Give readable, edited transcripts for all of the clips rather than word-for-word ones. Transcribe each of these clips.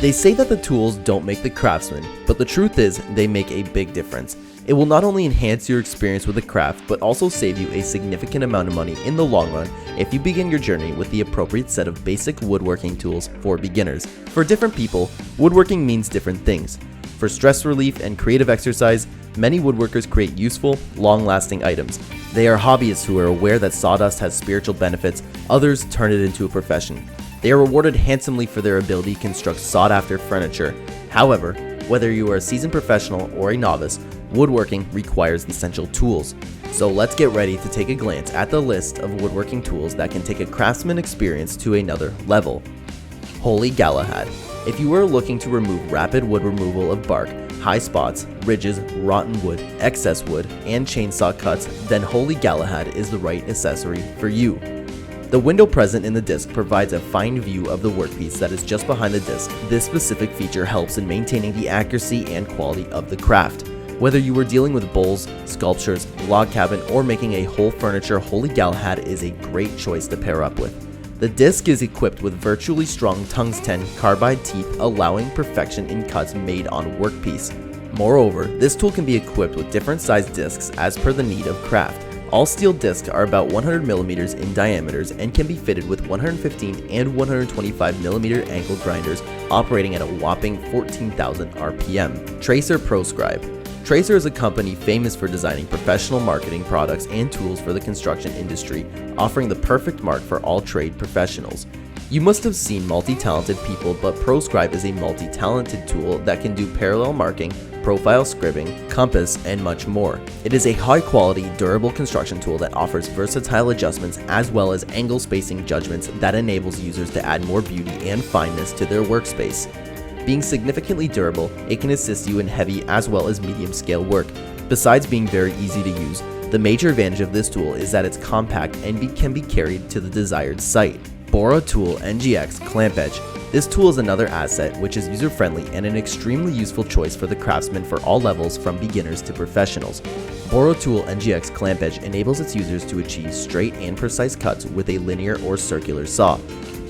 They say that the tools don't make the craftsman, but the truth is they make a big difference. It will not only enhance your experience with the craft, but also save you a significant amount of money in the long run if you begin your journey with the appropriate set of basic woodworking tools for beginners. For different people, woodworking means different things. For stress relief and creative exercise, many woodworkers create useful, long-lasting items. They are hobbyists who are aware that sawdust has spiritual benefits, others turn it into a profession. They are rewarded handsomely for their ability to construct sought-after furniture. However, whether you are a seasoned professional or a novice, woodworking requires essential tools. So let's get ready to take a glance at the list of woodworking tools that can take a craftsman experience to another level. 𝗨𝗃𝗃𝗃. If you are looking to remove rapid wood removal of bark, high spots, ridges, rotten wood, excess wood, and chainsaw cuts, then 𝗨𝗃𝗃𝗃 is the right accessory for you. The window present in the disc provides a fine view of the workpiece that is just behind the disc. This specific feature helps in maintaining the accuracy and quality of the craft. Whether you are dealing with bowls, sculptures, log cabin, or making a whole furniture, 𝗨𝗃𝗃𝗃 is a great choice to pair up with. The disc is equipped with virtually strong tungsten carbide teeth, allowing perfection in cuts made on workpiece. Moreover, this tool can be equipped with different sized discs as per the need of craft. All steel discs are about 100 mm in diameters and can be fitted with 115 and 125 mm angle grinders operating at a whopping 14,000 RPM. 𝗪𝗔 ProScribe. 𝗪𝗔 is a company famous for designing professional marketing products and tools for the construction industry, offering the perfect mark for all trade professionals. You must have seen multi-talented people, but ProScribe is a multi-talented tool that can do parallel marking, profile scribbing, compass, and much more. It is a high-quality, durable construction tool that offers versatile adjustments as well as angle spacing judgments that enables users to add more beauty and fineness to their workspace. Being significantly durable, it can assist you in heavy as well as medium-scale work. Besides being very easy to use, the major advantage of this tool is that it's compact and can be carried to the desired site. 𝗏𝗏 NGX Clamp Edge. This tool is another asset which is user-friendly and an extremely useful choice for the craftsman for all levels from beginners to professionals. 𝗏𝗏 NGX Clamp Edge enables its users to achieve straight and precise cuts with a linear or circular saw.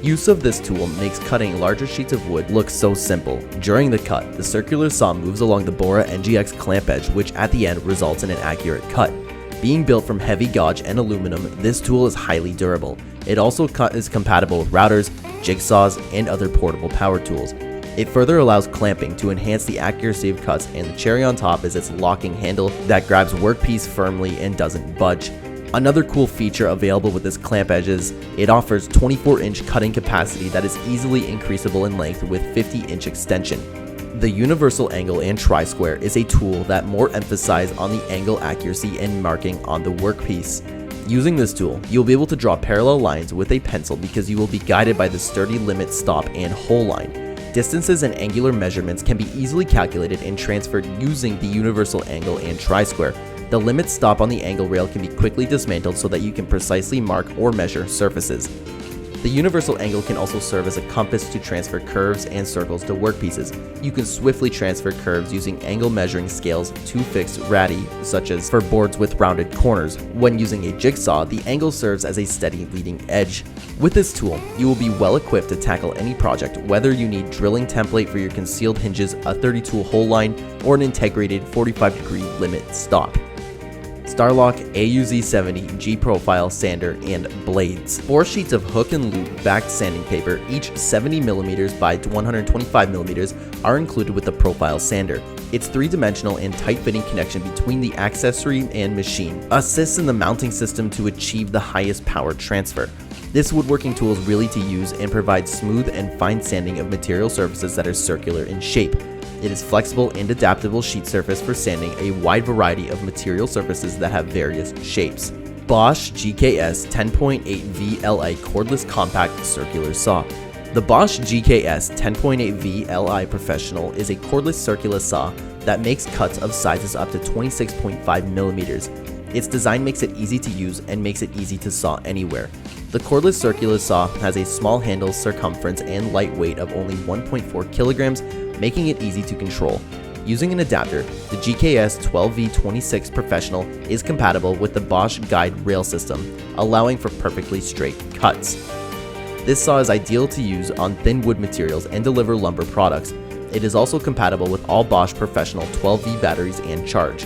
Use of this tool makes cutting larger sheets of wood look so simple. During the cut, the circular saw moves along the 𝗏𝗏 NGX Clamp Edge, which at the end results in an accurate cut. Being built from heavy gauge and aluminum, this tool is highly durable. It also is compatible with routers, jigsaws, and other portable power tools. It further allows clamping to enhance the accuracy of cuts, and the cherry on top is its locking handle that grabs workpiece firmly and doesn't budge. Another cool feature available with this clamp edge is it offers 24-inch cutting capacity that is easily increasable in length with 50-inch extension. The Universal Angle and Tri-Square is a tool that more emphasizes on the angle accuracy and marking on the workpiece. Using this tool, you'll be able to draw parallel lines with a pencil because you will be guided by the sturdy limit stop and hole line. Distances and angular measurements can be easily calculated and transferred using the Universal Angle and Tri-Square. The limit stop on the angle rail can be quickly dismantled so that you can precisely mark or measure surfaces. The universal angle can also serve as a compass to transfer curves and circles to workpieces. You can swiftly transfer curves using angle measuring scales to fixed radii, such as for boards with rounded corners. When using a jigsaw, the angle serves as a steady leading edge. With this tool, you will be well equipped to tackle any project, whether you need drilling template for your concealed hinges, a 30-tool hole line, or an integrated 45-degree limit stop. Starlock AUZ70 G-Profile Sander and Blades. 4 sheets of hook and loop backed sanding paper, each 70mm by 125mm, are included with the profile sander. Its 3-dimensional and tight-fitting connection between the accessory and machine assists in the mounting system to achieve the highest power transfer. This woodworking tool is really to use and provides smooth and fine sanding of material surfaces that are circular in shape. It is flexible and adaptable sheet surface for sanding a wide variety of material surfaces that have various shapes. Bosch GKS 10.8V-Li Cordless Compact Circular Saw. The Bosch GKS 10.8V-Li Professional is a cordless circular saw that makes cuts of sizes up to 26.5mm. Its design makes it easy to use and makes it easy to saw anywhere. The cordless circular saw has a small handle circumference and light weight of only 1.4 kilograms, making it easy to control. Using an adapter, the GKS 12V26 Professional is compatible with the Bosch Guide rail system, allowing for perfectly straight cuts. This saw is ideal to use on thin wood materials and deliver lumber products. It is also compatible with all Bosch Professional 12V batteries and charge.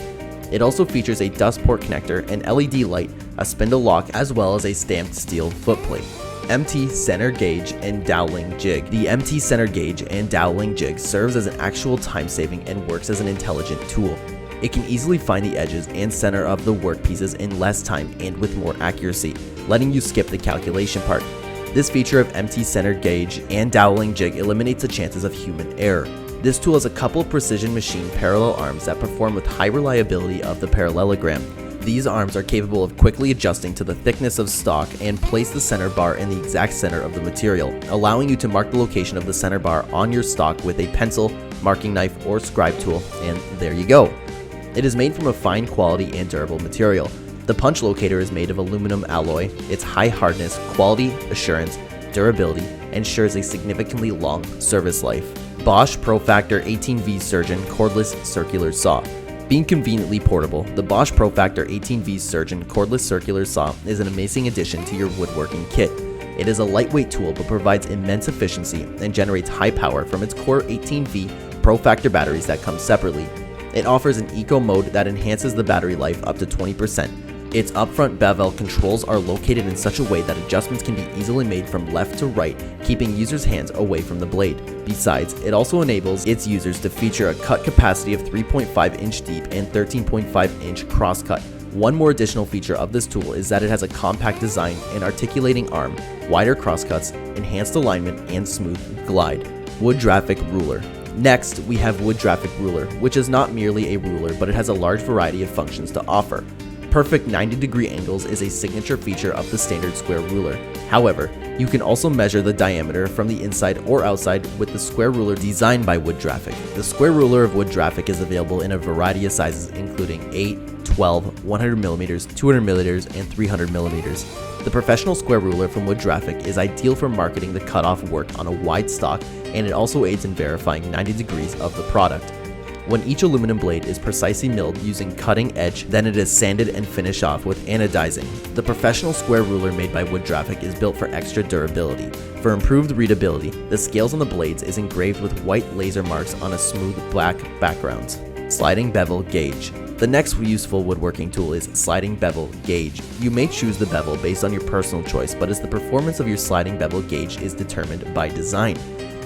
It also features a dust port connector, an LED light, a spindle lock, as well as a stamped steel footplate. MT Center Gauge and Doweling Jig. The MT Center Gauge and Doweling Jig serves as an actual time saving and works as an intelligent tool. It can easily find the edges and center of the workpieces in less time and with more accuracy, letting you skip the calculation part. This feature of MT Center Gauge and Doweling Jig eliminates the chances of human error. This tool has a couple of precision machine parallel arms that perform with high reliability of the parallelogram. These arms are capable of quickly adjusting to the thickness of stock and place the center bar in the exact center of the material, allowing you to mark the location of the center bar on your stock with a pencil, marking knife, or scribe tool, and there you go. It is made from a fine quality and durable material. The punch locator is made of aluminum alloy. Its high hardness, quality, assurance, durability ensures a significantly long service life. Bosch ProFactor 18V Surgeon Cordless Circular Saw. Being conveniently portable, the Bosch ProFactor 18V Surgeon Cordless Circular Saw is an amazing addition to your woodworking kit. It is a lightweight tool but provides immense efficiency and generates high power from its core 18V ProFactor batteries that come separately. It offers an eco mode that enhances the battery life up to 20%. Its upfront bevel controls are located in such a way that adjustments can be easily made from left to right, keeping users' hands away from the blade. Besides, it also enables its users to feature a cut capacity of 3.5 inch deep and 13.5 inch crosscut. One more additional feature of this tool is that it has a compact design and articulating arm, wider crosscuts, enhanced alignment, and smooth glide. Woodworking Ruler. Next, we have Woodworking Ruler, which is not merely a ruler, but it has a large variety of functions to offer. Perfect 90-degree angles is a signature feature of the standard square ruler. However, you can also measure the diameter from the inside or outside with the square ruler designed by Woodworking. The square ruler of Woodworking is available in a variety of sizes including 8, 12, 100mm, 200mm, and 300mm. The professional square ruler from Woodworking is ideal for marketing the cutoff work on a wide stock, and it also aids in verifying 90 degrees of the product. When each aluminum blade is precisely milled using cutting edge, then it is sanded and finished off with anodizing. The professional square ruler made by Woodworking is built for extra durability. For improved readability, the scales on the blades is engraved with white laser marks on a smooth black background. Sliding Bevel Gauge. The next useful woodworking tool is Sliding Bevel Gauge. You may choose the bevel based on your personal choice, but as the performance of your sliding bevel gauge is determined by design.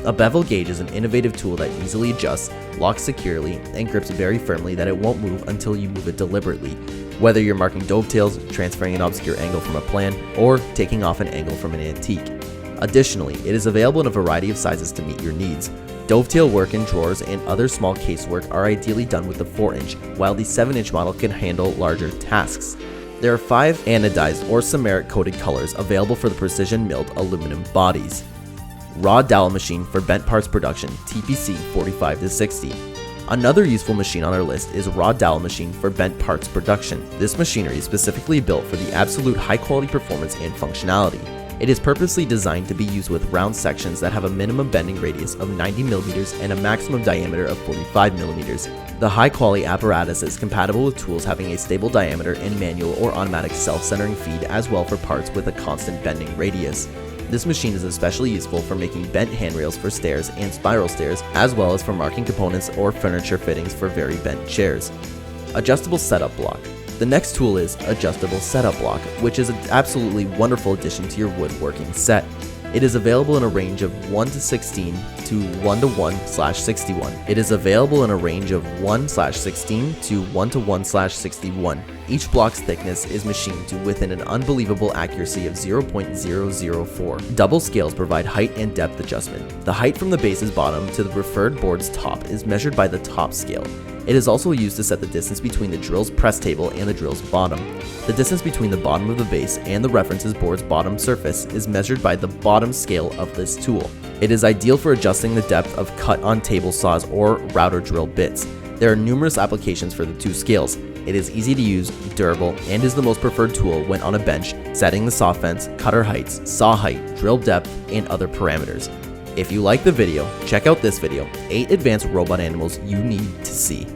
A bevel gauge is an innovative tool that easily adjusts, locks securely, and grips very firmly that it won't move until you move it deliberately. Whether you're marking dovetails, transferring an obscure angle from a plan, or taking off an angle from an antique. Additionally, it is available in a variety of sizes to meet your needs. Dovetail work in drawers and other small casework are ideally done with the 4-inch, while the 7-inch model can handle larger tasks. There are 5 anodized or samaric coated colors available for the precision milled aluminum bodies. Raw dowel machine for bent parts production, TPC 45-60. Another useful machine on our list is raw dowel machine for bent parts production. This machinery is specifically built for the absolute high quality performance and functionality. It is purposely designed to be used with round sections that have a minimum bending radius of 90mm and a maximum diameter of 45mm. The high quality apparatus is compatible with tools having a stable diameter and manual or automatic self-centering feed, as well for parts with a constant bending radius. This machine is especially useful for making bent handrails for stairs and spiral stairs, as well as for marking components or furniture fittings for very bent chairs. Adjustable Setup Block. The next tool is Adjustable Setup Block, which is an absolutely wonderful addition to your woodworking set. It is available in a range of 1:16 to 1:1/61. It is available in a range of 1/16 to 1:1/61. Each block's thickness is machined to within an unbelievable accuracy of 0.004. Double scales provide height and depth adjustment. The height from the base's bottom to the preferred board's top is measured by the top scale. It is also used to set the distance between the drill's press table and the drill's bottom. The distance between the bottom of the base and the reference board's bottom surface is measured by the bottom scale of this tool. It is ideal for adjusting the depth of cut on table saws or router drill bits. There are numerous applications for the two scales. It is easy to use, durable, and is the most preferred tool when on a bench, setting the saw fence, cutter heights, saw height, drill depth, and other parameters. If you like the video, check out this video, 8 advanced robot animals you need to see.